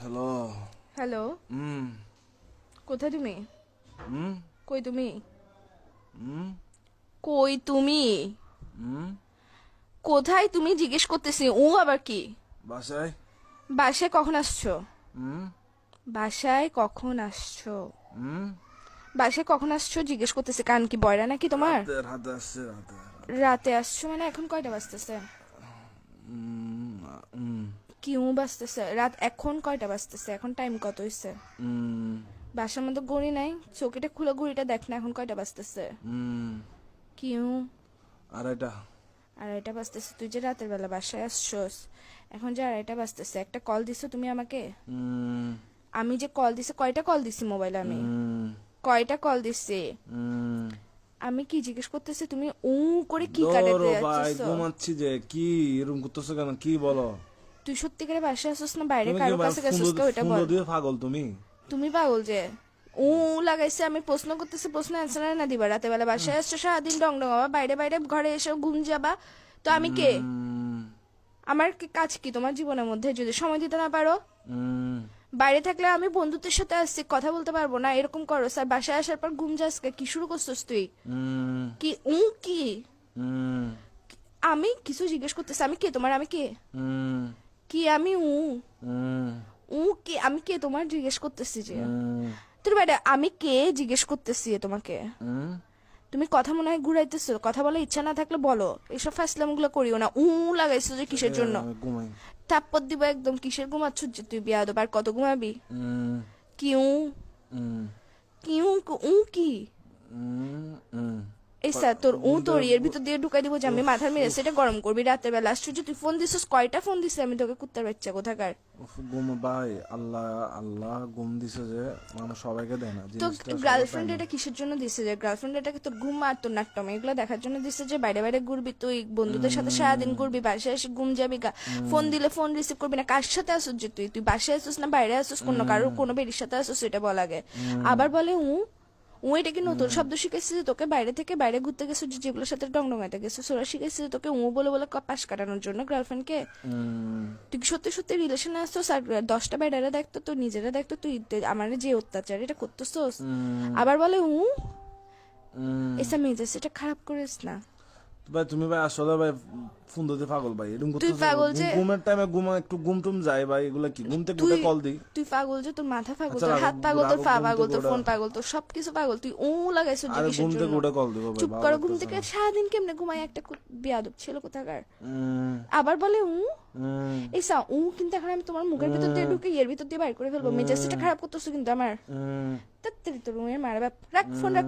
Hello. Hello, হুম কোথায় তুমি? হুম কই তুমি? হুম কই তুমি? হুম কোথায় তুমি জিজ্ঞেস করতেছি। আবার কি? বাসায়। বাসায় কখন আসছো? হুম বাসায় কখন আসছো? হুম বাসায় কখন আসছো জিজ্ঞেস করতেছি। কান কি বয়রা নাকি তোমার? রাতে রাতে আসছে রাতে। রাতে আসছো মানে এখন কয়টা বাজতেছে? হুম হুম কি বাজতেছে? রাত এখন কয়টা বাজতেছে? এখন টাইম কত হইছে? হুম বাসার মধ্যে ঘড়ি নাই? চোখেটা খুলে ঘড়িটা দেখ না এখন কয়টা বাজতেছে? হুম কি আড়াইটা। আড়াইটা বাজতেছে? তুই যে রাতের বেলা বাসায় আসছোস, এখন যে আড়াইটা বাজতেছে, একটা কল দিছো তুমি আমাকে? হুম আমি যে কল দিছি, কয়টা কল দিছি মোবাইলে? আমি হুম কয়টা কল দিছি? হুম আমি কি জিজ্ঞেস করতেছি, তুমি করে কি দৌড়ো কাটাতে ভাই, যাচ্ছিস? ঘুমাচ্ছি যে। কি এরকম করতেছো কেন? কি বলো? তুই সত্যিকারে বাসায় আসছিস না বাইরে তুমি কি কারো কাছে গেছিস? ওইটা ফোন বল। দিয়ে পাগল তুমি? তুমি পাগল যে লাগাইছে। আমি প্রশ্ন করতেছি, প্রশ্ন অ্যান্সার না দিবা? রাতে বেলা বাসায় আসছো, সারাদিন ডং ডং আবার বাইরে বাইরে ঘরে এসে ঘুম যাবা। তো আমি কে? হুম আমার কি কাজ কি তোমার জীবনের মধ্যে যদি সময় দিতে না পারো? হুম বাইরে থাকলে আমি বন্ধুত্বের সাথে আসছি, কথা বলতে পারবো না এরকম করো স্যার? বাসায় আসার পর ঘুম যাস কি শুরু করছিস তুই? হুম কি কি? হুম আমি কিছু জিজ্ঞেস করতেছি, আমি কে তোমার? আমি কে? হুম কি আমি হুম কি? আমি কে তোমার জিজ্ঞেস করতেছি যে? হুম তোর বাইরে আমি কে জিজ্ঞেস করতেছি তোমাকে? হুম তুমি কথা মনে হয় ঘুরাইতেছো। কথা বলার ইচ্ছা না থাকলে বলো, এসব ফাসলাম গুলো করিও না। লাগাইছো যে কিসের জন্য? আমি ঘুমাই। থাপ্পড় দিব একদম। কিসের ঘুমাচ্ছ যে তুই? বিয়াদব। আর কত ঘুমাবি? হুম কি হুম কি কি? হুম হুম এই স্যার তোর ঘুমটা তোর এর ভিতর দিয়ে ঢুকাই দিব যে আমি উফ, মাথার মেরে উফ, সেটা গরম করবি রাতের বেলা। আশ্চর্য, তুই ফোন দিছিস কয়টা? ফোন দিছি আমি তোকে, কুত্তার বাচ্চা কোথাকার। উফ, ঘুম ভাই। আল্লাহ আল্লাহ ঘুম দিছে যে, মানুষ সবাইকে দেয় না তো জিনিসটা, সবার পায় গার্লফ্রেন্ড না। এটা কিসের জন্য দিছে? যে গার্লফ্রেন্ড এটাকে তোর ঘুম আর তোর নাট্যম এগুলো দেখার জন্য দিছে যে বাইরে বাইরে ঘুরবি তুই, বন্ধুদের সাথে সারাদিন ঘুরবি, বাসায় এসে ঘুম যাবি গা। ফোন দিলে ফোন রিসিভ করবি না। কার সাথে আসুস যে তুই? তুই বাসায় আসুস না বাইরে আসুস? কারোর কোনো বেরির সাথে আসুস? এটা বল আগে। আবার বলে এটা কি নতুন শব্দ শিখেছিস যে তোকে? বাইরে থেকে বাইরে ঘুরতে গেছিস, যেগুলোর সাথে ডংডঙাইতে গেছিস ওরা শিখেছিস তোকে বলে বলে পাশ কাটানোর জন্য গার্লফ্রেন্ডকে? তুই কি সত্যি সত্যি রিলেশনে আসছিস? আর 10টা বেডারা দেখতো, তো নিজেরা দেখতো তুই আমার যে অত্যাচার এটা করতেছস। আবার বলে এসা মেজাজ এটা খারাপ করিস না। ভাই তুমি ভাই আসলে ভাই ফোন দিতে পাগল ভাই, এরকম তুই করতেছো। পাগল যে ঘুমের টাইমে একটু ঘুম টুম যায় ভাই, এগুলা কি? ঘুম থেকে তুই উঠে কল দিই। তুই পাগল যে তোর মাথা পাগল, আচ্ছা তোর রাখো হাত পাগল, তোর রাখো, পা ঘুম পাগল, থেকে তোর ওঠে। ফোন পাগল, তোর সবকিছু পাগল। তুই লাগাইছিস যে আরে কিসের ঘুম জন্য? থেকে উঠে কল দিব ভাই, চুপ ভালো করো। ঘুম লাগতেছে থেকে না। সারাদিন কেমনে ঘুমায় একটা বিয়াদব ছিল কোথাকার। উম, আবার বলে উম, এসা কিন্তু এখন আমি তোমার মুখের ভিতর দিয়ে ঢুকে এর ভিতর দিয়ে বাইর করে ফেলবো। মেজাজটা খারাপ করতেছো কিন্তু আমার। উম, তাড়াতাড়ি তোর রুমের মারা বাপ। রাখ ফোন রাখ।